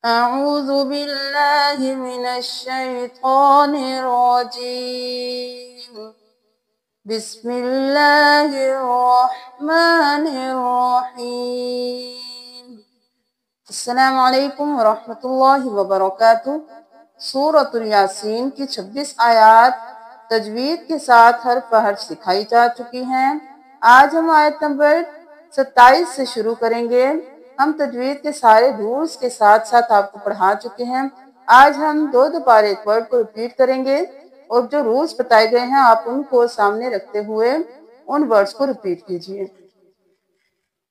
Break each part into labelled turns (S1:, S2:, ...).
S1: أعوذ بالله من الشيطان الرجيم. بسم الله الرحمن الرحيم. अस्सलाम वालेकुम वरहमतुल्लाहि वबरकातुह। सूरतुल यासीन की 26 आयात तजवीद के साथ हर पहर सिखाई जा चुकी हैं। आज हम आयत नंबर 27 से शुरू करेंगे। हम तजवीद के सारे रूल्स के साथ साथ आपको पढ़ा चुके हैं। आज हम दो बार एक वर्ड को रिपीट करेंगे और जो रूल्स बताए गए हैं आप उनको सामने रखते हुए उन वर्ड्स को रिपीट कीजिए।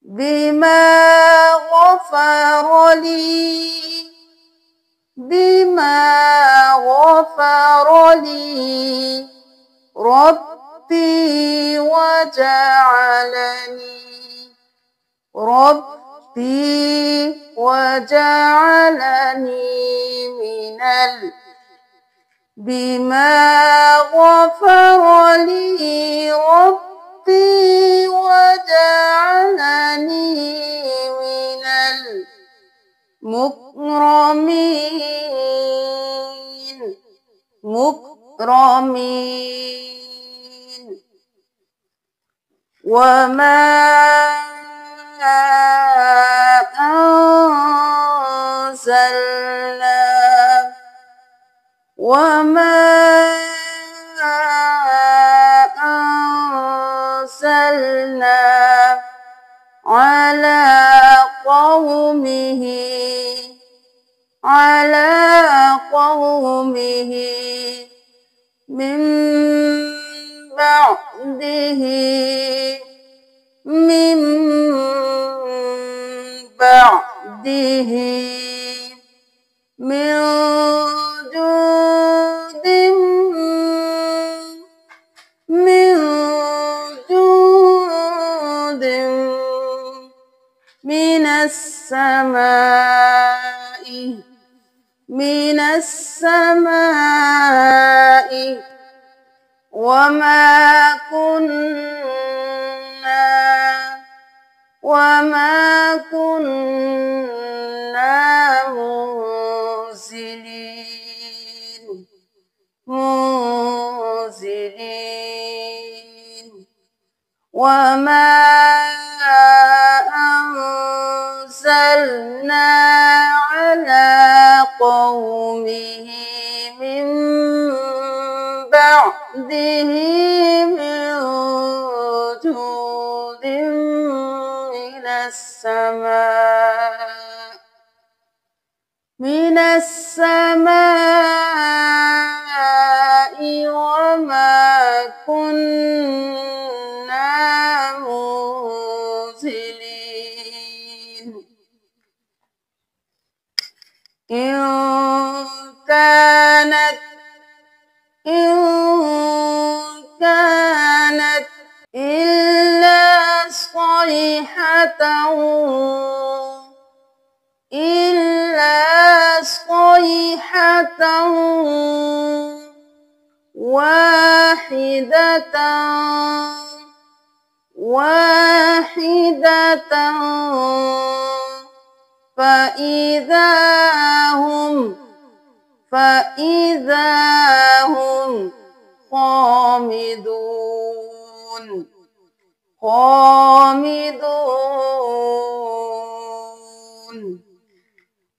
S1: बिमा गफ़रली, बिमा गफ़रली रब्बी वजअलनी, रब्बी वजअलनी मिनल, बिमा गफ़रली रब्बी वजअलनी मिनल मुकरमीन, मुकरमीन। वमा अंज़लना, वमा अंज़लना अला क़ौमिही, अला क़ौमिही मिन बअदिही, मिन बअदिही मिन जुदिन, मिन जुदिन मिनस समाई, मिनस समाई। वमा कुन्ना, वमा कुन्ना मुरसिलीन, मुरसिलीन। वमा अंज़लना अला क़ौमिही मिन बअदिही मिन जुदिन मिनस समा, मिनस समाई। वमा कुन्ना मुरसिलीन। इन कानत, इन कानत इल्ला सयहतन, इल्ला सयहतन वाहिदतन, वाहिदतन फ़इज़ा हुम, फ़इज़ा हुम ख़ामिदून, ख़ामिदून।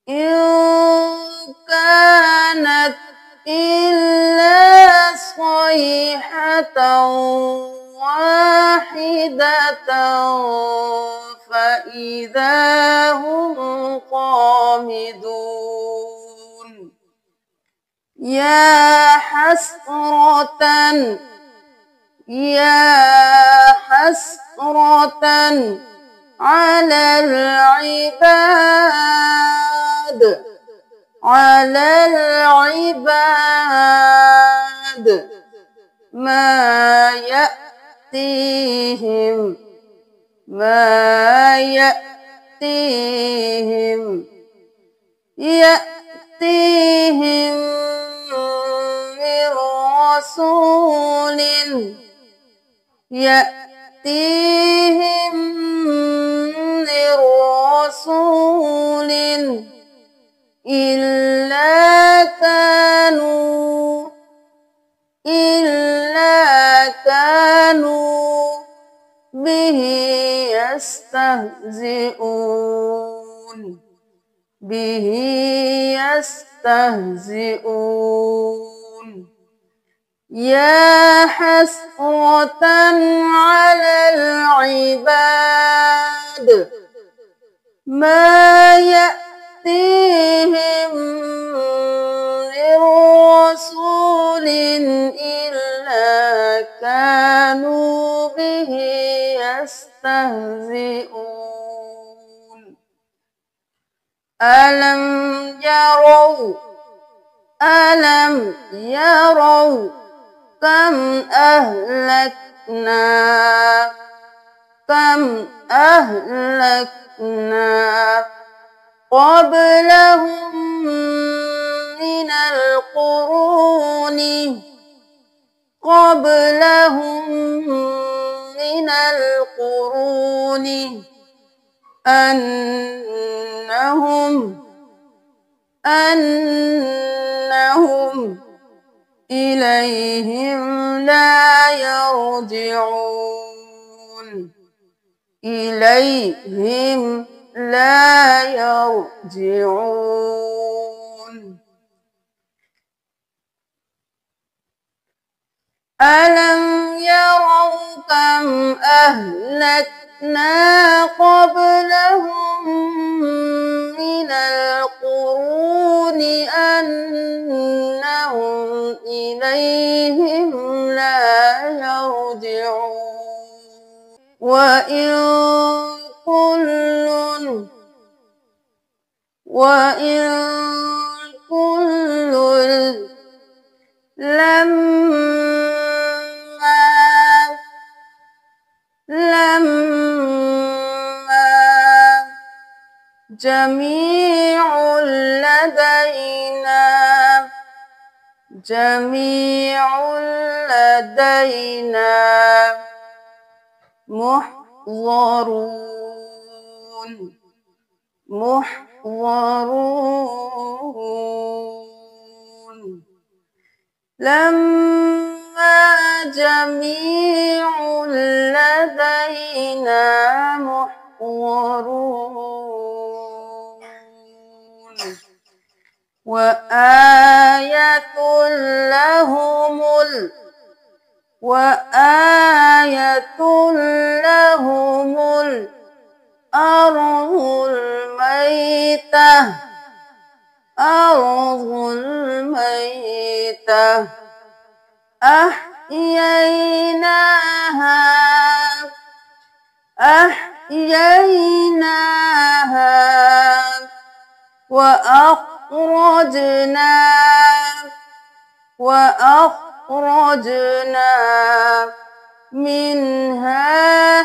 S1: इन कानत इल्ला सयहतन वाहिदतन फ़इज़ा हुम ख़ामिदून। या हसरतन, या हसरतन अलल इबाद, अलल इबाद मा यअतीहिम, मा यअतीहिम, यअतीहिम मिर रसूलिन, यअतीहिम मिर रसूलिन إلا كانوا به يستهزئون يا حسرة على العباد ما يأتيهم من رسول إلا كانوا به يستهزئون ألم يروا كم أهلكنا قبلهم من القرون أنهم إليهم لا يرجعون ألم يروا كم أهلكنا قبلهم من القرون أنهم إليهم لا يرجعون وإن كل لما جميع لدينا محضرون لما جميع لدينا محضرون وآية لهم الأرض الميتة أحييناها وأخرجنا منها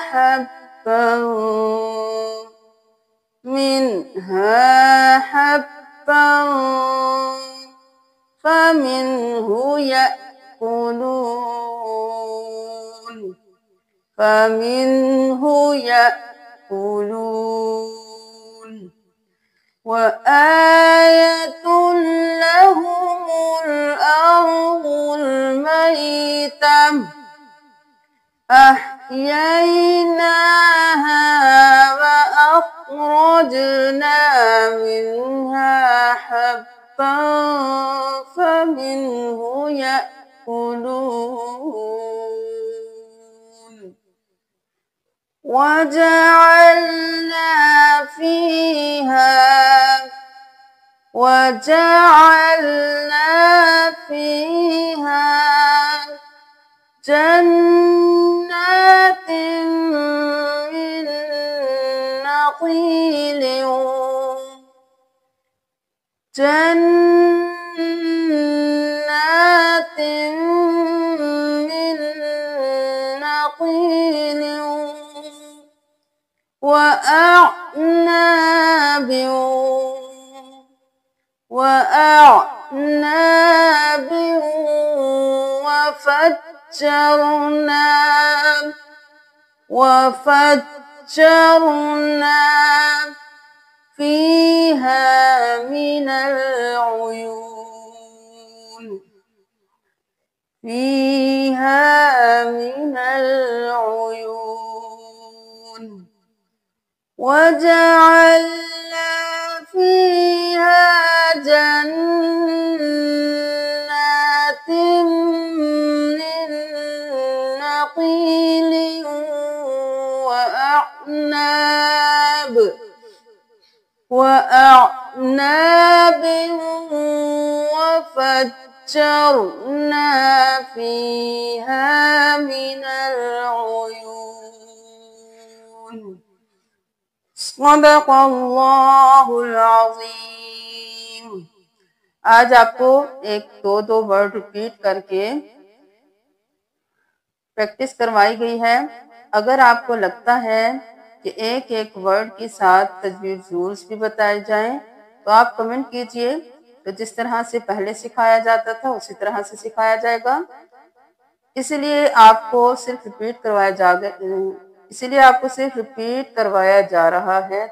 S1: حبا فمنه يأكلون وآية لهم الأرض الميتة أحييناها وأخرجنا منها حبا فمنه يأكلون وجعلنا فيها جنات من نخيل وأعناب وفجرنا فيها من فيها من العيون وجعلنا فيها جنات من نخيل وأعناب وفجرنا فيها من العيون सदक़ल्लाहुल अज़ीम। आज आपको एक दो वर्ड रिपीट करके प्रैक्टिस करवाई गई है। अगर आपको लगता है कि एक एक वर्ड के साथ तजवीज़ रूल्स भी बताए जाएं तो आप कमेंट कीजिए, तो जिस तरह से पहले सिखाया जाता था उसी तरह से सिखाया जाएगा। इसलिए आपको सिर्फ रिपीट करवाया जा रहा है